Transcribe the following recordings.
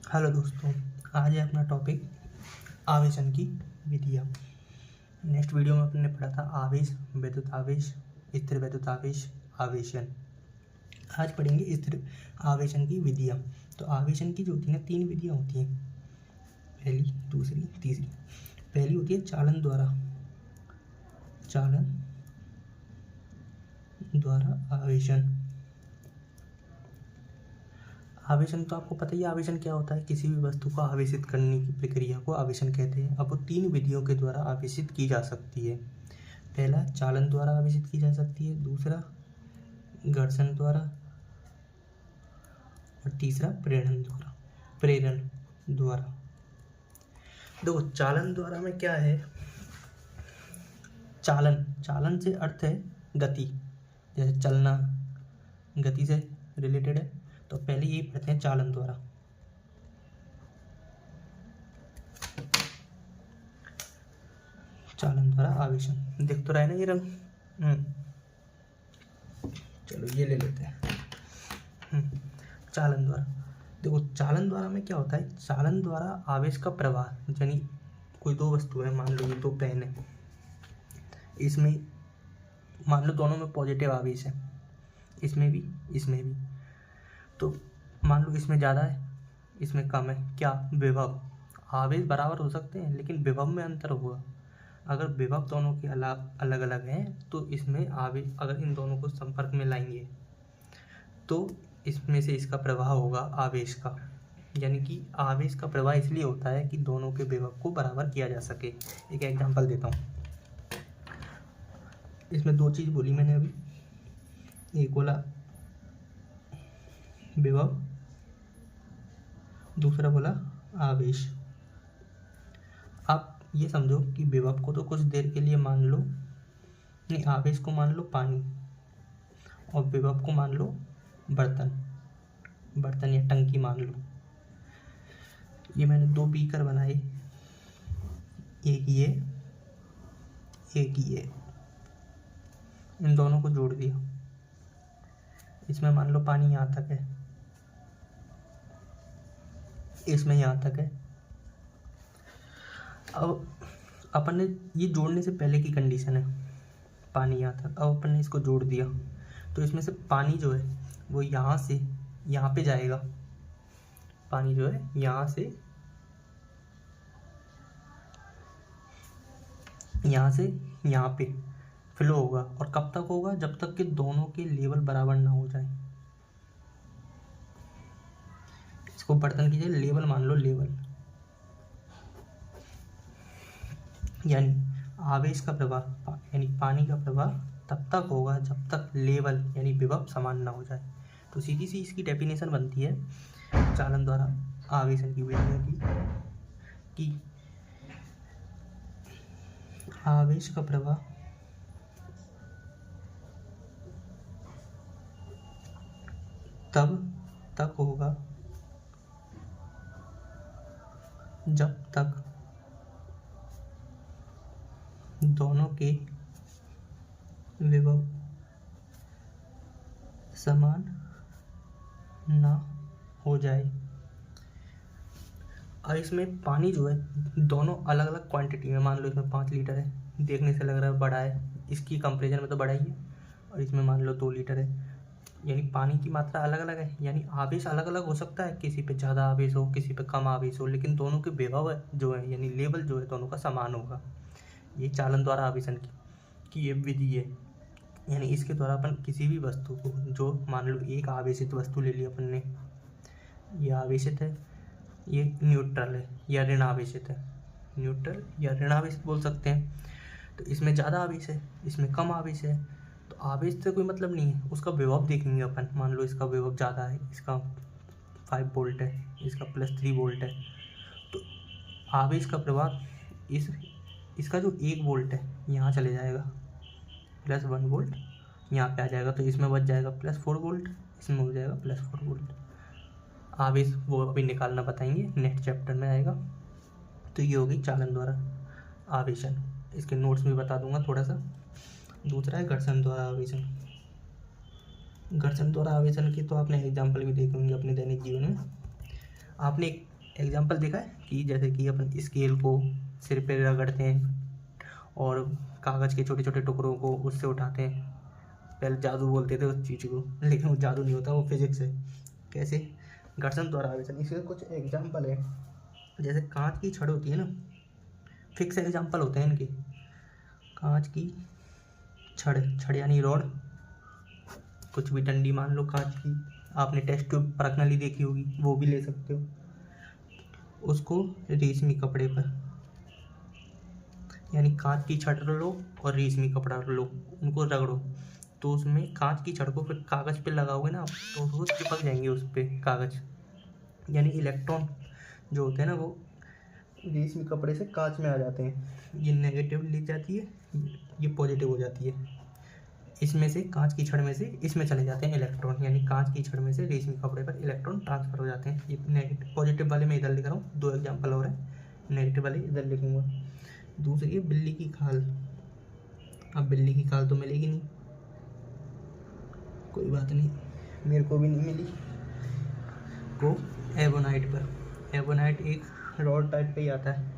Hello दोस्तों, आज है अपना टॉपिक आवेशन की विधियाँ। नेक्स्ट वीडियो में अपने पढ़ा था आवेश, वैद्युत आवेश, स्थिर वैद्युत आवेश, आवेशन। आज पढ़ेंगे स्थिर आवेशन की विधियाँ। तो आवेशन की जो होती है ना, 3 विधियाँ होती हैं, पहली, दूसरी, तीसरी। पहली होती है चालन द्वारा आवेशन। आवेशन तो आपको पता ही है, आवेशन क्या होता है। किसी भी वस्तु को आवेशित करने की प्रक्रिया को आवेशन कहते हैं। अब वो 3 विधियों के द्वारा आवेशित की जा सकती है। पहला चालन द्वारा आवेशित की जा सकती है, दूसरा घर्षण द्वारा और तीसरा प्रेरण द्वारा। देखो, चालन द्वारा में क्या है, चालन से अर्थ है गति, जैसे चलना गति से रिलेटेड है। तो पहले यही पढ़ते हैं चालन द्वारा। चालन द्वारा आवेशन दिख तो रहा है ना ये रंग। चलो ये ले लेते हैं। चालन द्वारा, देखो चालन द्वारा में क्या होता है। चालन द्वारा आवेश का प्रवाह, यानी कोई दो वस्तु है, मान लो ये 2 पेन है, इसमें मान लो दोनों में पॉजिटिव आवेश है, इसमें भी तो मान लो इसमें ज़्यादा है, इसमें कम है। क्या विभव, आवेश बराबर हो सकते हैं लेकिन विभव में अंतर हुआ। अगर विभव दोनों के अलग अलग हैं तो इसमें आवेश, अगर इन दोनों को संपर्क में लाएंगे तो इसमें से इसका प्रवाह होगा आवेश का। यानी कि आवेश का प्रवाह इसलिए होता है कि दोनों के विभव को बराबर किया जा सके। एक एग्जांपल देता हूँ। इसमें 2 चीज़ बोली मैंने अभी, एक बोला विभव, दूसरा बोला आवेश। आप ये समझो कि विभव को तो कुछ देर के लिए मान लो, नहीं, आवेश को मान लो पानी और विभव को मान लो बर्तन या टंकी मान लो। ये मैंने 2 बीकर बनाए, एक ये, इन दोनों को जोड़ दिया। इसमें मान लो पानी यहाँ तक है, इसमें यहाँ तक है। अब अपन ने ये जोड़ने से पहले की कंडीशन है, पानी यहाँ तक। अब अपन ने इसको जोड़ दिया तो इसमें से पानी जो है वो यहाँ से यहाँ पे जाएगा। पानी जो है यहाँ से यहाँ पे फ्लो होगा। और कब तक होगा, जब तक कि दोनों के लेवल बराबर ना हो जाए। इसको बर्तन की जगह लेवल मान लो, लेवल यानी आवेश का प्रवाह, यानी पानी का प्रवाह तब तक होगा जब तक लेवल यानी विभव समान ना हो जाए। तो सीधी सी इसकी डेफिनेशन बनती है चालन द्वारा आवेशन की विधियों की आवेश का प्रवाह तब तक होगा जब तक दोनों के विभव समान ना हो जाए। और इसमें पानी जो है दोनों अलग अलग क्वांटिटी में, मान लो इसमें 5 लीटर है, देखने से लग रहा है बड़ा है, इसकी कंपेरिजन में तो बड़ा ही है। और इसमें मान लो 2 लीटर है, यानी पानी की मात्रा अलग अलग है, यानी आवेश अलग अलग हो सकता है। किसी पे ज़्यादा आवेश हो, किसी पे कम आवेश हो, लेकिन दोनों के विभव जो है यानी लेवल जो है दोनों का समान होगा। ये चालन द्वारा आवेशन की ये विधि है। यानी इसके द्वारा अपन किसी भी वस्तु को, जो मान लो एक आवेशित वस्तु ले ली अपन ने, ये आवेशित है, ये न्यूट्रल है या ऋण आवेशित है, न्यूट्रल या ऋण आवेशित बोल सकते हैं। तो इसमें ज़्यादा आवेश है, इसमें कम आवेश है। तो आवेश से कोई मतलब नहीं है, उसका विभव देखेंगे अपन। मान लो इसका विभव ज़्यादा है, इसका 5 वोल्ट है, इसका +3 वोल्ट है। तो आवेश का प्रवाह इसका जो 1 वोल्ट है यहाँ चले जाएगा, +1 वोल्ट यहाँ पे आ जाएगा। तो इसमें बच जाएगा +4 वोल्ट, इसमें हो जाएगा +4 वोल्ट। आवेश वो अभी निकालना बताएंगे, नेक्स्ट चैप्टर में आएगा। तो ये होगी चालन द्वारा आवेशन। इसके नोट्स में बता दूंगा थोड़ा सा। दूसरा है घर्षण द्वारा आवेशन। घर्षण द्वारा आवेशन की तो आपने एग्जाम्पल भी देखे होंगे अपने दैनिक जीवन में। आपने एक एग्जाम्पल देखा है कि जैसे कि अपन स्केल को सिर पे रगड़ते हैं और कागज़ के छोटे छोटे टुकड़ों को उससे उठाते हैं। पहले जादू बोलते थे उस चीज़ को, लेकिन वो जादू नहीं होता, वो फिजिक्स है। कैसे? घर्षण द्वारा आवेशन। इसके कुछ एग्जाम्पल है, जैसे कांच की छड़ होती है ना, फिक्स एग्जाम्पल होते हैं इनके। कांच की छड़ यानी रॉड, कुछ भी डंडी मान लो कांच की, आपने टेस्ट ट्यूब पर्सनली देखी होगी, वो भी ले सकते हो। उसको रेशमी कपड़े पर, यानी कांच की छड़ लो और रेशमी कपड़ा लो, उनको रगड़ो, तो उसमें कांच की छड़ को फिर कागज़ पे लगाओगे ना आप, तो वो चिपक जाएंगे उस पर कागज़। यानी इलेक्ट्रॉन जो होते हैं ना, वो रेशमी कपड़े से कांच में आ जाते हैं। ये नेगेटिव ले जाती है, ये पॉजिटिव हो जाती है। इसमें से कांच की छड़ में से इसमें चले जाते हैं इलेक्ट्रॉन, यानी कांच की छड़ में से रेशमी कपड़े पर इलेक्ट्रॉन ट्रांसफर हो जाते हैं। ये नेगेटिव, पॉजिटिव वाले मैं इधर लिख रहा हूँ, 2 एग्जाम्पल और है, नेगेटिव वाले इधर लिखूँगा। दूसरी है बिल्ली की खाल। अब बिल्ली की खाल तो मिलेगी नहीं, कोई बात नहीं, मेरे को भी नहीं मिली। को एबोनाइट पर, एबोनाइट एक रॉड टाइप पे ही आता है।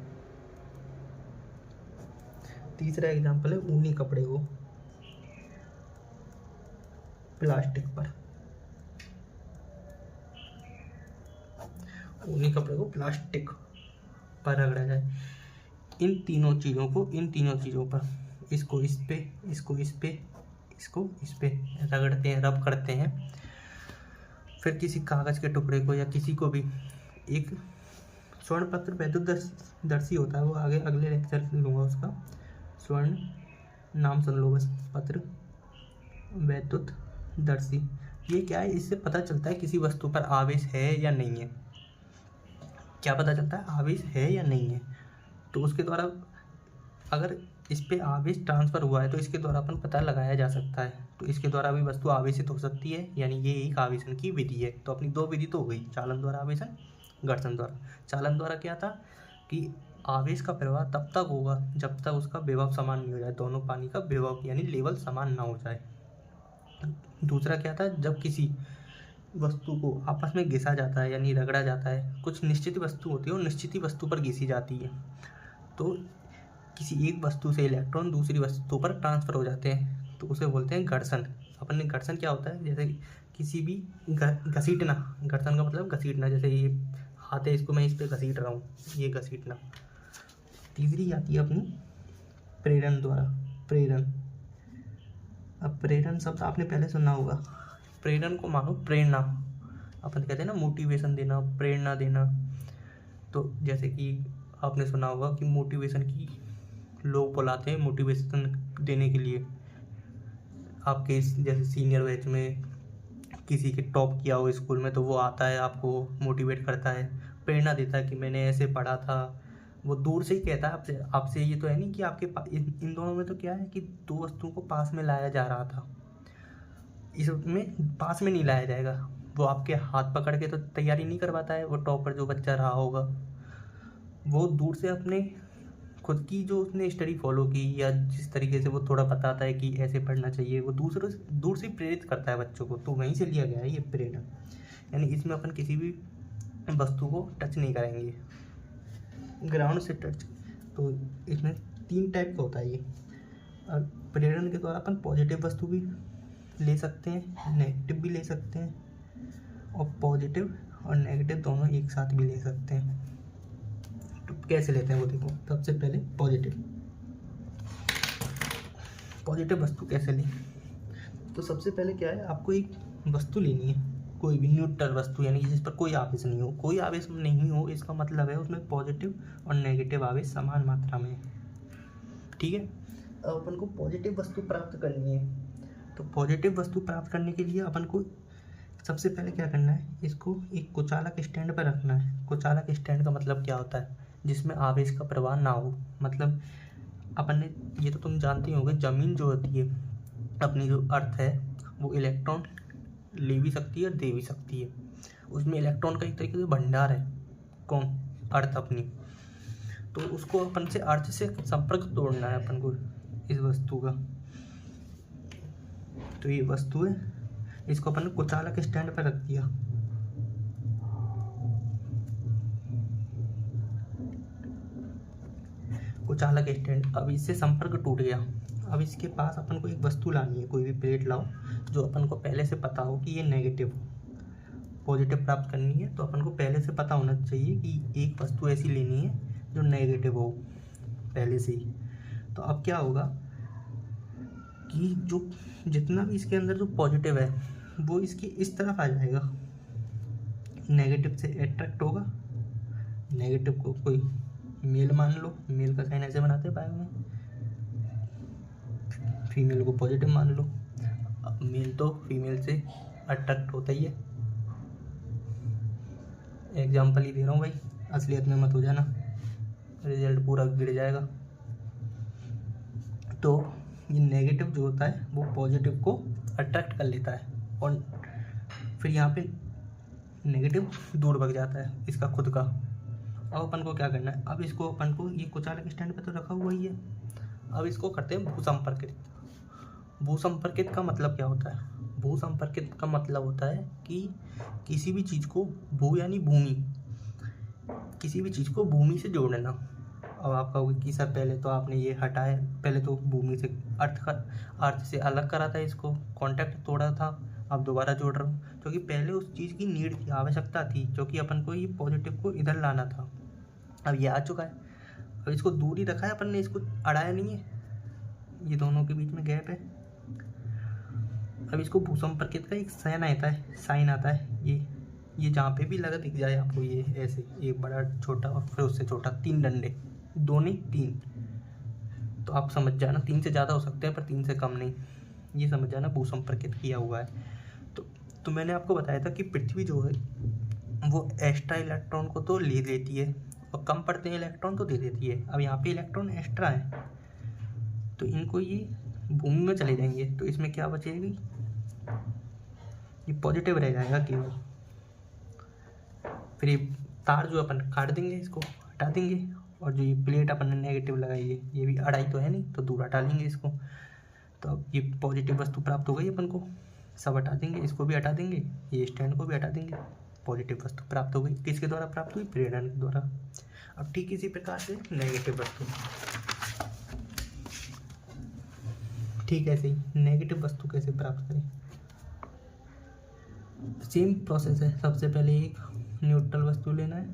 तीसरा एग्जाम्पल है ऊनी कपड़े को प्लास्टिक पर, ऊनी कपड़े को प्लास्टिक पर रगड़ा जाए। इन तीनों चीज़ों पर, इसको इस पे, इसको इस पे, इसको इस पे रगड़ते हैं, रब करते हैं। फिर किसी कागज़ के टुकड़े को या किसी को भी, एक स्वर्ण पत्र वैद्युतदर्शी होता है, वो आगे अगले लेक्चर लूँगा उसका। स्वर्ण, नाम सुन लो बस, पत्र वैद्युतदर्शी, ये क्या है? इससे पता चलता है किसी वस्तु पर आवेश है या नहीं है। क्या पता चलता है? आवेश है या नहीं है। तो उसके द्वारा, अगर इस पे आवेश ट्रांसफ़र हुआ है तो इसके द्वारा अपन पता लगाया जा सकता है। तो इसके द्वारा भी वस्तु आवेशित हो सकती है, यानी ये एक आवेशन की विधि है। तो अपनी 2 विधि तो हो गई, चालन द्वारा आवेशन, घर्षण द्वारा। चालन द्वारा क्या था कि आवेश का प्रवाह तब तक होगा जब तक उसका विभव समान नहीं हो जाए, दोनों पानी का विभव यानी लेवल समान ना हो जाए। दूसरा क्या था? जब किसी वस्तु को आपस में घिसा जाता है यानी रगड़ा जाता है, कुछ निश्चित वस्तु होती है और निश्चित ही वस्तु पर घिसी जाती है, तो किसी एक वस्तु से इलेक्ट्रॉन दूसरी वस्तु पर ट्रांसफ़र हो जाते हैं, तो उसे बोलते हैं घर्षण। अपन ने घर्षण क्या होता है? जैसे किसी भी घसीटना, घर्षण का मतलब घसीटना, जैसे ये हाथ है, इसको मैं इस पर घसीट रहा हूँ, ये घसीटना। तीसरी आती है अपनी प्रेरण द्वारा, प्रेरण। अब प्रेरण शब्द आपने पहले सुना होगा। प्रेरण को मानो प्रेरणा, अपन कहते हैं ना मोटिवेशन देना, प्रेरणा देना। तो जैसे कि आपने सुना होगा कि मोटिवेशन की लोग बुलाते हैं मोटिवेशन देने के लिए। आपके जैसे सीनियर बैच में किसी के टॉप किया हो स्कूल में, तो वो आता है, आपको मोटिवेट करता है, प्रेरणा देता है कि मैंने ऐसे पढ़ा था। वो दूर से ही कहता है आपसे। ये तो है नहीं कि आपके इन दोनों में तो क्या है कि 2 वस्तुओं को पास में लाया जा रहा था, इसमें पास में नहीं लाया जाएगा। वो आपके हाथ पकड़ के तो तैयारी नहीं करवाता है। वो टॉपर जो बच्चा रहा होगा, वो दूर से अपने खुद की जो उसने स्टडी फॉलो की या जिस तरीके से वो थोड़ा बताता है कि ऐसे पढ़ना चाहिए, वो दूर से प्रेरित करता है बच्चों को। तो वहीं से लिया गया है ये प्रेरणा। यानी इसमें अपन किसी भी वस्तु को टच नहीं करेंगे, ग्राउंड से टच। तो इसमें 3 टाइप का होता है ये। और प्रेरण के द्वारा अपन पॉजिटिव वस्तु भी ले सकते हैं, नेगेटिव भी ले सकते हैं, और पॉजिटिव और नेगेटिव दोनों एक साथ भी ले सकते हैं। तो कैसे लेते हैं वो देखो। सबसे पहले पॉजिटिव वस्तु कैसे लें। तो सबसे पहले क्या है, आपको एक वस्तु लेनी है, कोई भी न्यूट्रल वस्तु, यानी जिस पर कोई आवेश नहीं हो। कोई आवेश नहीं हो इसका मतलब है उसमें पॉजिटिव और नेगेटिव आवेश समान मात्रा में है। ठीक है। अब अपन को पॉजिटिव वस्तु प्राप्त करनी है, तो पॉजिटिव वस्तु प्राप्त करने के लिए अपन को सबसे पहले क्या करना है, इसको एक कुचालक स्टैंड पर रखना है। कुचालक स्टैंड का मतलब क्या होता है? जिसमें आवेश का प्रवाह ना हो। मतलब अपन ने, ये तो तुम जानते ही होंगे, ज़मीन जो होती है अपनी, जो अर्थ है, वो इलेक्ट्रॉन ले भी सकती है और दे भी सकती है। उसमें इलेक्ट्रॉन का एक तरीके से भंडार है। कौन? अर्थ अपनी। तो उसको अपन से अर्थ से संपर्क तोड़ना है अपन को, इस वस्तु का। तो ये वस्तु है, इसको अपन ने कुचालक स्टैंड पर रख दिया। कुचालक स्टैंड। अब इससे संपर्क टूट गया। अब इसके पास अपन को एक वस्तु लानी है, कोई भी प्लेट लाओ जो अपन को पहले से पता हो कि ये नेगेटिव हो। पॉजिटिव प्राप्त करनी है तो अपन को पहले से पता होना चाहिए कि एक वस्तु ऐसी लेनी है जो नेगेटिव हो पहले से ही। तो अब क्या होगा कि जो जितना भी इसके अंदर जो पॉजिटिव है वो इसकी इस तरफ आ जाएगा, नेगेटिव से अट्रैक्ट होगा। नेगेटिव को कोई मेल मान लो, मेल का साइन ऐसे बनाते हैं बायो में, फीमेल को पॉजिटिव मान लो। अब मेल तो फीमेल से अट्रैक्ट होता ही है। एग्जाम्पल ही दे रहा हूँ भाई, असलियत में मत हो जाना, रिजल्ट पूरा गिर जाएगा। तो ये नेगेटिव जो होता है वो पॉजिटिव को अट्रैक्ट कर लेता है और फिर यहाँ पे नेगेटिव दूर भाग जाता है इसका खुद का। अब अपन को क्या करना है, अब इसको अपन को ये कुचालक स्टैंड पे तो रखा हुआ ही है, अब इसको करते हैं भूसंपर्कित। भूसंपर्कित का मतलब क्या होता है? भूसंपर्कित का मतलब होता है कि किसी भी चीज़ को, भू यानी भूमि, किसी भी चीज़ को भूमि से जोड़ना। अब आप कहोगे कि सर पहले तो आपने ये हटाया, पहले तो भूमि से अर्थ से अलग करा था, इसको कॉन्टैक्ट तोड़ा था, अब दोबारा जोड़ रहा हूँ। क्योंकि पहले उस चीज़ की नीड थी, आवश्यकता थी, क्योंकि अपन को ये पॉजिटिव को इधर लाना था। अब ये आ चुका है, अब इसको दूर ही रखा है अपन ने, इसको अड़ाया नहीं है, ये दोनों के बीच में गैप है। अब इसको भूसंपर्कित का एक साइन आता है, ये जहाँ पे भी लगा दिख जाए आपको, ये ऐसे एक बड़ा छोटा और फिर उससे छोटा, 3 डंडे, 2 नहीं 3, तो आप समझ जाना 3 से ज़्यादा हो सकते हैं पर 3 से कम नहीं, ये समझ जाना भूसंपर्कित किया हुआ है। तो मैंने आपको बताया था कि पृथ्वी जो है वो एक्स्ट्रा इलेक्ट्रॉन को तो ले लेती है और कम पड़ते हैं इलेक्ट्रॉन तो दे देती है। अब यहाँ पे इलेक्ट्रॉन एक्स्ट्रा है तो इनको ये भूमि में चले जाएंगे, तो इसमें क्या बचेगी, ये पॉजिटिव रह जाएगा केवल। फिर ये तार जो अपन काट देंगे, इसको हटा देंगे, और जो ये प्लेट अपन ने नेगेटिव लगाई है ये भी अड़ाई तो है नहीं, तो दूर हटा लेंगे इसको। तो अब ये पॉजिटिव वस्तु प्राप्त हो गई अपन को, सब हटा देंगे, इसको भी हटा देंगे, ये स्टैंड को भी हटा देंगे, पॉजिटिव वस्तु प्राप्त हो गई। किसके द्वारा प्राप्त हुई? प्रेरण के द्वारा। अब ठीक इसी प्रकार से नेगेटिव वस्तु, ठीक ऐसे ही नेगेटिव वस्तु कैसे प्राप्त करें, सेम प्रोसेस है। सबसे पहले एक न्यूट्रल वस्तु लेना है,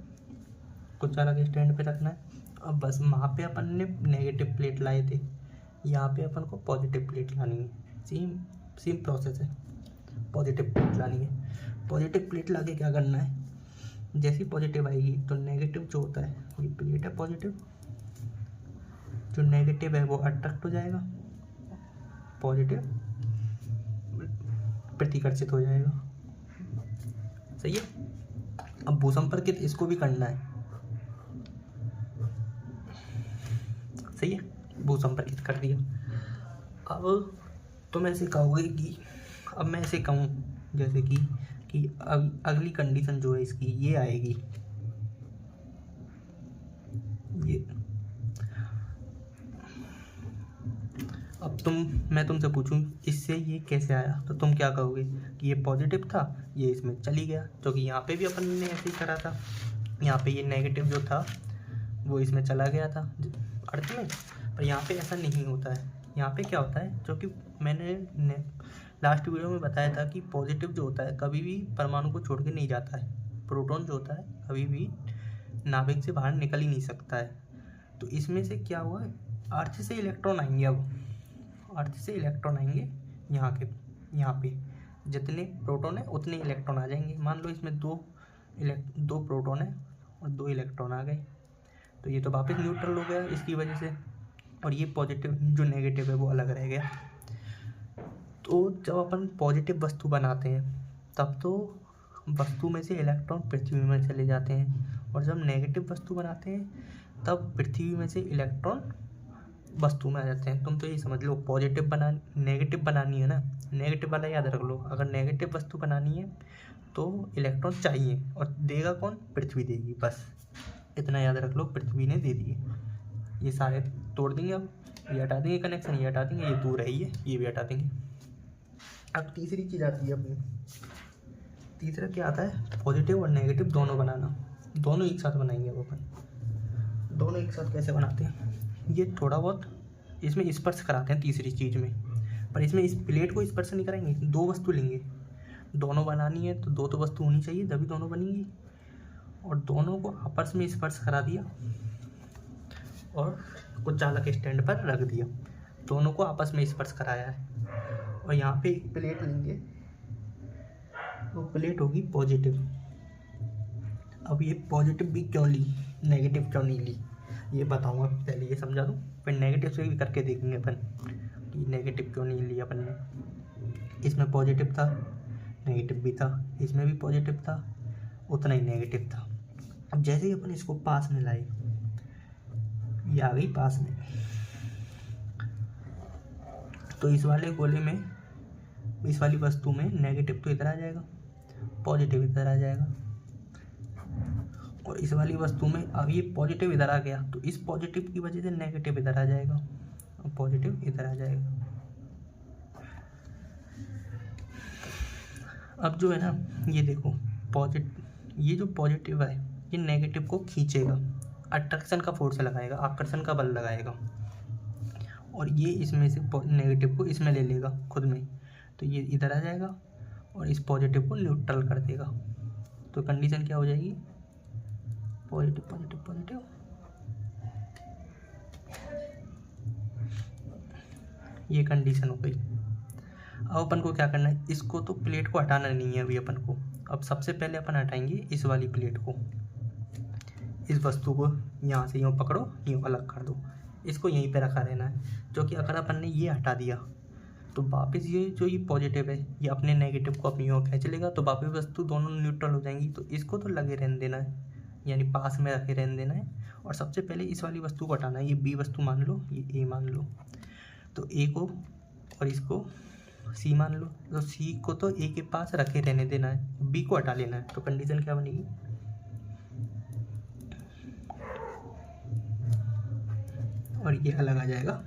कुचालक स्टैंड पे रखना है। अब बस वहाँ पे अपन ने नेगेटिव प्लेट लाए थे, यहाँ पे अपन को पॉजिटिव प्लेट लानी है, सेम प्रोसेस है। पॉजिटिव प्लेट लानी है, पॉजिटिव प्लेट लाके क्या करना है, जैसी पॉजिटिव आएगी तो नेगेटिव जो होता है, ये प्लेट है पॉजिटिव, जो नेगेटिव है वो अट्रैक्ट हो जाएगा, पॉजिटिव प्रतिकर्षित हो जाएगा। सही है। अब भूसंपर्कित इसको भी करना है, सही है, भूसंपर्कित कर दिया। अब तुम ऐसे कहोगे कि, अब मैं ऐसे कहूँ जैसे कि अगली कंडीशन जो है इसकी ये आएगी, ये अब मैं तुमसे पूछूं इससे ये कैसे आया, तो तुम क्या कहोगे कि ये पॉजिटिव था, ये इसमें चली गया, क्योंकि यहाँ पे भी अपन ने ऐसे ही करा था, यहाँ पे ये नेगेटिव जो था वो इसमें चला गया था अर्थ में, पर यहाँ पे ऐसा नहीं होता है। यहाँ पे क्या होता है, जो कि मैंने लास्ट वीडियो में बताया था कि पॉजिटिव जो होता है कभी भी परमाणु को छोड़ के नहीं जाता है, प्रोटॉन जो होता है कभी भी नाभिक से बाहर निकल ही नहीं सकता है। तो इसमें से क्या हुआ, अर्थ से इलेक्ट्रॉन आएंगे, अब अर्थ से इलेक्ट्रॉन आएंगे यहाँ पे जितने प्रोटॉन है उतने इलेक्ट्रॉन आ जाएंगे। मान लो इसमें दो प्रोटॉन है और 2 इलेक्ट्रॉन आ गए, तो ये तो वापस न्यूट्रल हो गया इसकी वजह से, और ये पॉजिटिव जो नेगेटिव है वो अलग रह गया। तो जब अपन पॉजिटिव वस्तु बनाते हैं तब तो वस्तु में से इलेक्ट्रॉन पृथ्वी में चले जाते हैं, और जब नेगेटिव वस्तु बनाते हैं तब पृथ्वी में से इलेक्ट्रॉन वस्तु में आ जाते हैं। तुम तो ये समझ लो, नेगेटिव बनानी है ना, नेगेटिव वाला याद रख लो, अगर नेगेटिव वस्तु बनानी है तो इलेक्ट्रॉन चाहिए, और देगा कौन? पृथ्वी देगी, बस इतना याद रख लो, पृथ्वी ने दे दिए। ये सारे तोड़ देंगे, अब ये हटा देंगे कनेक्शन, ये हटा देंगे, ये दूर है ये भी हटा देंगे। अब तीसरी चीज़ आती है अपनी, तीसरा क्या आता है, पॉजिटिव और नेगेटिव दोनों बनाना, दोनों एक साथ बनाएंगे अब अपन। दोनों एक साथ कैसे बनाते हैं, ये थोड़ा बहुत इसमें स्पर्श कराते हैं तीसरी चीज़ में, पर इसमें इस प्लेट को स्पर्श नहीं कराएंगे। दो वस्तु लेंगे, दोनों बनानी है तो दो तो वस्तु होनी चाहिए तभी दोनों बनेंगी, और दोनों को आपस में स्पर्श करा दिया और कुछ चालक स्टैंड पर रख दिया। दोनों को आपस में स्पर्श कराया है। और यहाँ पे एक प्लेट लेंगे, वो प्लेट होगी पॉजिटिव। अब ये पॉजिटिव भी क्यों ली, नेगेटिव क्यों नहीं ली, ये बताऊँगा। पहले ये समझा दूँ, फिर नेगेटिव से भी करके देखेंगे अपन कि नेगेटिव क्यों नहीं लिया अपन ने। इसमें पॉजिटिव था, नेगेटिव भी था, इसमें भी पॉजिटिव था, उतना ही नेगेटिव था। अब जैसे ही अपन इसको पास में लाए, ये आ गई पास में, तो इस वाले गोले में, इस वाली वस्तु में नेगेटिव तो इधर आ जाएगा, पॉजिटिव इधर आ जाएगा, और इस वाली वस्तु में अब ये पॉजिटिव इधर आ गया तो इस पॉजिटिव की वजह से नेगेटिव इधर आ जाएगा और पॉजिटिव इधर आ जाएगा। अब जो है ना, ये देखो ये जो पॉजिटिव है ये नेगेटिव को खींचेगा, अट्रैक्शन का फोर्स लगाएगा, आकर्षण का बल लगाएगा, और ये इसमें से नेगेटिव को इसमें ले लेगा खुद में, तो ये इधर आ जाएगा और इस पॉजिटिव को न्यूट्रल कर देगा। तो कंडीशन क्या हो जाएगी, पॉजिटिव पॉजिटिव पॉजिटिव, ये कंडीशन हो गई। अब अपन को क्या करना है, इसको तो प्लेट को हटाना नहीं है अभी अपन को। अब सबसे पहले अपन हटाएंगे इस वाली प्लेट को, इस वस्तु को यहाँ से यूँ पकड़ो, यूँ अलग कर दो, इसको यहीं पे रखा रहना है। जो कि अगर अपन ने ये हटा दिया तो वापस ये जो ये पॉजिटिव है ये अपने नेगेटिव को अपनी ओर खींच लेगा, तो वापस वस्तु दोनों न्यूट्रल हो जाएंगी। तो इसको तो लगे रहने देना है, यानी पास में रखे रहने देना है। और सबसे पहले इस वाली वस्तु को हटाना है, ये बी वस्तु मान लो, ये ए मान लो, तो ए को और इसको सी मान लो, तो सी को तो ए के पास रखे रहने देना है, बी को हटा लेना है। तो कंडीशन क्या बनेगी, और ये अलग आ जाएगा।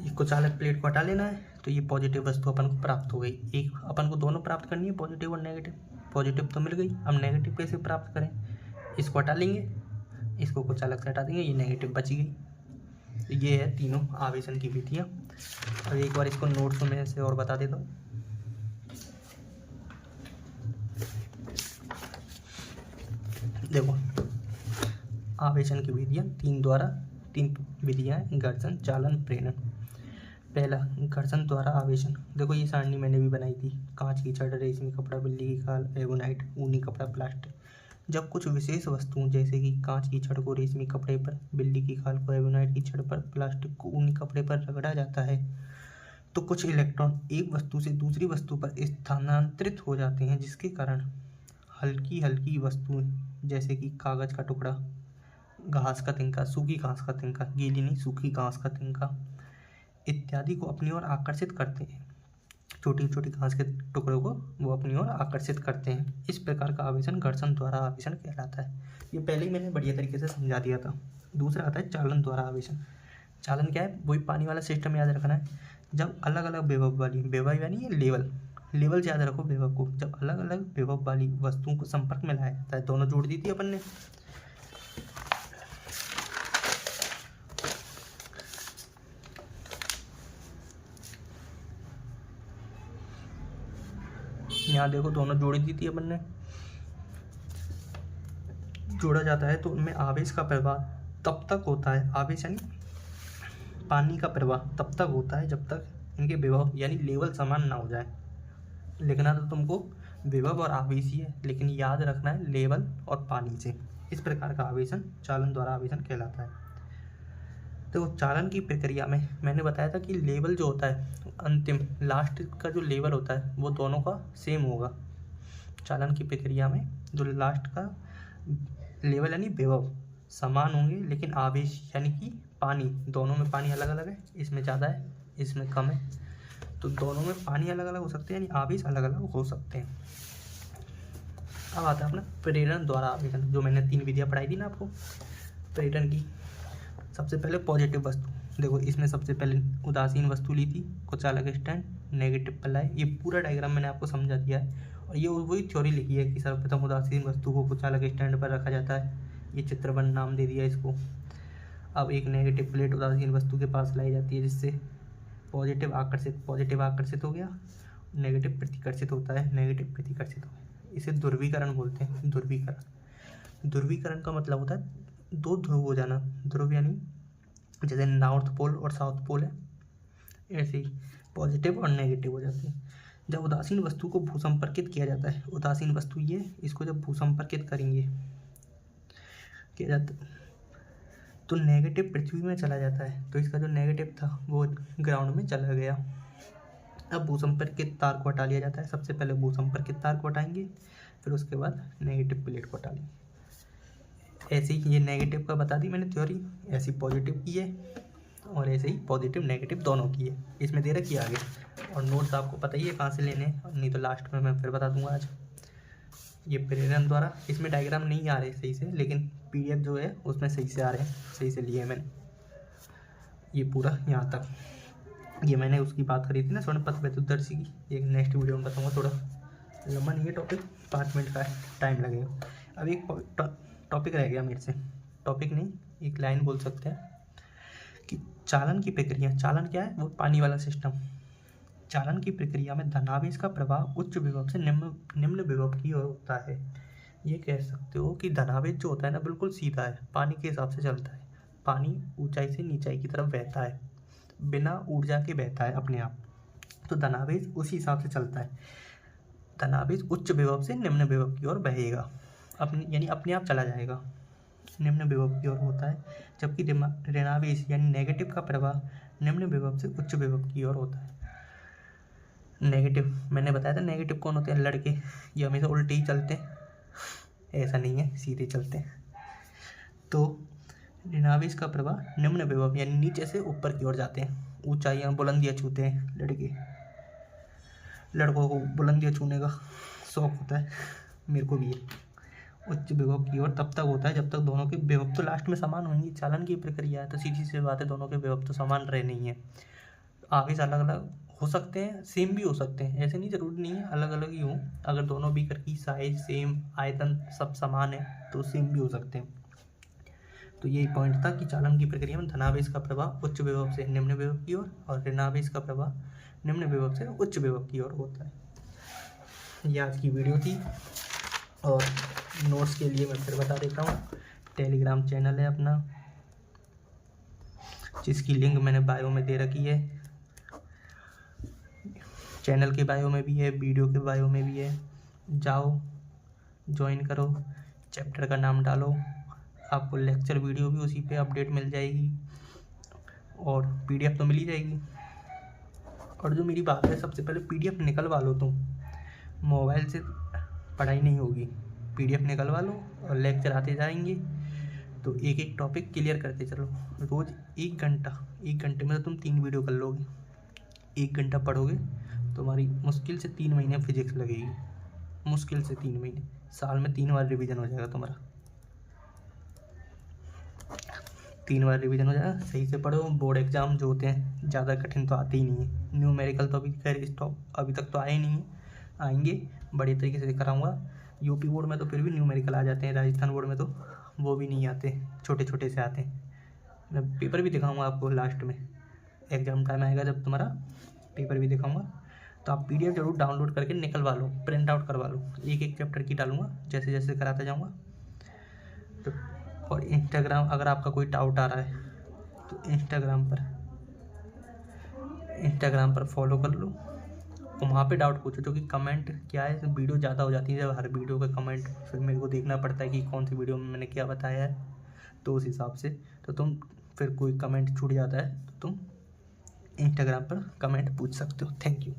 इसको चालक प्लेट को हटा लेना है, तो ये पॉजिटिव वस्तु अपन को प्राप्त हो गई। एक अपन को दोनों प्राप्त करनी है, पॉजिटिव और नेगेटिव। पॉजिटिव तो मिल गई, अब नेगेटिव कैसे प्राप्त करें, इसको हटा लेंगे, इसको कुछ चालक से हटा देंगे, ये नेगेटिव बची गई। ये है तीनों आवेशन की विधियाँ। अब एक बार इसको नोट्स में से और बता देता हूँ। देखो, आवेशन की विधियाँ तीन विधियाँ हैं, घर्षण, चालन, प्रेरण। पहला, घर्षण द्वारा आवेशन। देखो ये सारणी मैंने भी बनाई थी, कांच की छड़, रेशमी कपड़ा, बिल्ली की खाल, एगोनाइट, ऊनी कपड़ा, प्लास्टिक। जब कुछ विशेष वस्तुओं जैसे कि कांच की छड़ को रेशमी कपड़े पर, बिल्ली की खाल को एगोनाइट की छड़ पर, प्लास्टिक को ऊनी कपड़े पर रगड़ा जाता है तो कुछ इलेक्ट्रॉन एक वस्तु से दूसरी वस्तु पर स्थानांतरित हो जाते हैं, जिसके कारण हल्की हल्की वस्तुएं जैसे कि कागज का टुकड़ा, घास का तिनका, सूखी घास का तिनका, गीली नहीं सूखी घास का तिनका इत्यादि को अपनी ओर आकर्षित करते हैं। छोटी छोटी घास के टुकड़ों को वो अपनी ओर आकर्षित करते हैं। इस प्रकार का आवेशन घर्षण द्वारा आवेशन कहलाता है। ये पहले ही मैंने बढ़िया तरीके से समझा दिया था। दूसरा आता है चालन द्वारा आवेशन। चालन क्या है, वही पानी वाला सिस्टम याद रखना है। जब अलग अलग विभव वाली, विभव यानी ये लेवल से याद रखो विभव को, जब अलग अलग विभव वाली वस्तुओं को संपर्क में लाया जाता है, दोनों जोड़ दी थी अपन ने। यहाँ देखो दोनों जोड़ी दी थी अपन ने, जोड़ा जाता है तो उनमें आवेश का प्रवाह तब तक होता है, आवेश यानी पानी का प्रवाह तब तक होता है जब तक इनके विभव यानी लेवल समान ना हो जाए। लिखना तो तुमको विभव और आवेश ही है, लेकिन याद रखना है लेवल और पानी से। इस प्रकार का आवेशन चालन द्वारा आवेशन कहलाता है। तो चालन की प्रक्रिया में मैंने बताया था कि लेवल जो होता है, अंतिम लास्ट का जो लेवल होता है वो दोनों का सेम होगा। चालन की प्रक्रिया में जो लास्ट का लेवल यानी विभव समान होंगे, लेकिन आवेश यानी कि पानी, दोनों में पानी अलग अलग है, इसमें ज़्यादा है इसमें कम है, तो दोनों में पानी अलग अलग हो सकते हैं, यानी आवेश अलग अलग हो सकते हैं। अब आता है अपना प्रेरण द्वारा आवेशन, जो मैंने 3 विधियाँ पढ़ाई थी ना आपको प्रेरण की। सबसे पहले पॉजिटिव वस्तु, देखो इसमें सबसे पहले उदासीन वस्तु ली थी, कुछ अलग स्टैंड, नेगेटिव पर लाए। ये पूरा डायग्राम मैंने आपको समझा दिया है, और ये वही थ्योरी लिखी है कि सर्वप्रथम उदासीन वस्तु को कुछ अलग स्टैंड पर रखा जाता है, ये चित्र 1 नाम दे दिया इसको। अब एक नेगेटिव प्लेट उदासीन वस्तु के पास लाई जाती है, जिससे पॉजिटिव आकर्षित हो गया, नेगेटिव प्रतिकर्षित होता है, नेगेटिव प्रतिकर्षित हो गया। इसे ध्रुवीकरण बोलते हैं। ध्रुवीकरण का मतलब होता है 2 ध्रुव हो जाना। ध्रुव यानी जैसे नॉर्थ पोल और साउथ पोल है, ऐसे ही पॉजिटिव और नेगेटिव हो जाते हैं। जब उदासीन वस्तु को भूसंपर्कित किया जाता है, उदासीन वस्तु ये, इसको जब भूसंपर्कित करेंगे किया जाता तो नेगेटिव पृथ्वी में चला जाता है, तो इसका जो नेगेटिव था वो ग्राउंड में चला गया। अब भूसंपर्कित तार को हटा लिया जाता है। सबसे पहले भूसंपर्कित तार को हटाएंगे, फिर उसके बाद नेगेटिव प्लेट को हटा लेंगे। ऐसे ही ये नेगेटिव का बता दी मैंने थ्योरी, ऐसी पॉजिटिव की है और ऐसे ही पॉजिटिव नेगेटिव दोनों की है। इसमें दे रखी है आगे, और नोट्स आपको पता ही है कहाँ से लेने हैं, नहीं तो लास्ट में मैं फिर बता दूंगा आज। ये प्रेरण द्वारा, इसमें डायग्राम नहीं आ रहे सही से, लेकिन PDF जो है उसमें सही से आ रहे हैं, सही से लिए मैंने ये पूरा यहाँ तक। ये मैंने उसकी बात करी थी ना स्वर्णपथ विद्युतदर्शी की, एक नेक्स्ट वीडियो में बताऊँगा। थोड़ा लंबा नहीं है टॉपिक, 5 मिनट का टाइम लगेगा। अब एक टॉपिक रह गया मेरे से, टॉपिक नहीं एक लाइन बोल सकते हैं कि चालन की प्रक्रिया। चालन क्या है? वो पानी वाला सिस्टम। चालन की प्रक्रिया में धनावेश का प्रवाह उच्च विभव से निम्न विभव की ओर होता है। ये कह सकते हो कि धनावेश जो होता है ना, बिल्कुल सीधा है, पानी के हिसाब से चलता है। पानी ऊंचाई से नीचाई की तरफ बहता है, बिना ऊर्जा के बहता है अपने आप, तो धनावेश उसी हिसाब से चलता है। धनावेश उच्च विभव से निम्न विभव की ओर बहेगा, यानी अपने आप चला जाएगा, निम्न विभव की ओर होता है। जबकि ऋणावेश यानी नेगेटिव का प्रवाह निम्न विभव से उच्च विभव की ओर होता है। नेगेटिव मैंने बताया था, नेगेटिव कौन होते हैं? लड़के, ये हमेशा उल्टे ही चलते हैं, ऐसा नहीं है सीधे चलते हैं। तो ऋणावेश का प्रवाह निम्न विभव यानी नीचे से ऊपर की ओर जाते हैं, ऊंचाइयाँ बुलंदियाँ छूते हैं लड़के। लड़कों को बुलंदियाँ छूने का शौक होता है, मेरे को भी है। उच्च विभव की ओर तब तक होता है जब तक दोनों के विभव तो लास्ट में समान होंगे। चालन की प्रक्रिया है तो सीधी सी बात है, दोनों के विभव तो समान रहे नहीं है। आवेश अलग अलग हो सकते हैं, सेम भी हो सकते हैं, ऐसे नहीं जरूरी नहीं है अलग अलग ही हो। अगर दोनों बीकर की साइज सेम, आयतन सब समान है तो सेम भी हो सकते हैं। तो यही पॉइंट था कि चालन की प्रक्रिया में धनावेश का प्रवाह उच्च विभव से निम्न विभव की ओर और ऋणावेश का प्रवाह निम्न विभव से उच्च विभव की ओर होता है। ये आज की वीडियो थी, और नोट्स के लिए मैं फिर बता देता हूँ, टेलीग्राम चैनल है अपना, जिसकी लिंक मैंने बायो में दे रखी है। चैनल के बायो में भी है, वीडियो के बायो में भी है, जाओ ज्वाइन करो, चैप्टर का नाम डालो, आपको लेक्चर वीडियो भी उसी पे अपडेट मिल जाएगी, और PDF तो मिल ही जाएगी। और जो मेरी बात है, सबसे पहले PDF निकलवा लो तुम, मोबाइल से पढ़ाई नहीं होगी, PDF निकलवा लो और लेक्चर आते जाएंगे। तो एक एक टॉपिक क्लियर करते चलो, रोज़ 1 घंटे में तो तुम 3 वीडियो कर लोगे। 1 घंटा पढ़ोगे तुम्हारी मुश्किल से 3 महीने फिजिक्स लगेगी, मुश्किल से 3 महीने, साल में 3 बार रिवीजन हो जाएगा तुम्हारा, 3 बार रिवीजन हो जाएगा। सही से पढ़ो, बोर्ड एग्जाम जो होते हैं ज़्यादा कठिन तो आते ही नहीं है। न्यूमेरिकल तो अभी तक तो आए नहीं है, आएंगे, बड़े तरीके से कराऊंगा। UP बोर्ड में तो फिर भी न्यूमेरिकल आ जाते हैं, राजस्थान बोर्ड में तो वो भी नहीं आते, छोटे छोटे से आते हैं। मैं पेपर भी दिखाऊंगा आपको लास्ट में, एग्जाम टाइम आएगा जब तुम्हारा, पेपर भी दिखाऊंगा। तो आप PDF जरूर डाउनलोड करके निकलवा लो, प्रिंट आउट करवा लो, एक एक चैप्टर की डालूंगा जैसे जैसे कराता जाऊँगा। तो और इंस्टाग्राम, अगर आपका कोई डाउट आ रहा है तो इंस्टाग्राम पर फॉलो कर लो, वहाँ पे डाउट पूछो। जो कि कमेंट क्या है, वीडियो ज़्यादा हो जाती है जब हर वीडियो का कमेंट, फिर मेरे को देखना पड़ता है कि कौन सी वीडियो में मैंने क्या बताया है, तो उस हिसाब से तो तुम फिर कोई कमेंट छूट जाता है तो तुम इंस्टाग्राम पर कमेंट पूछ सकते हो। Thank you.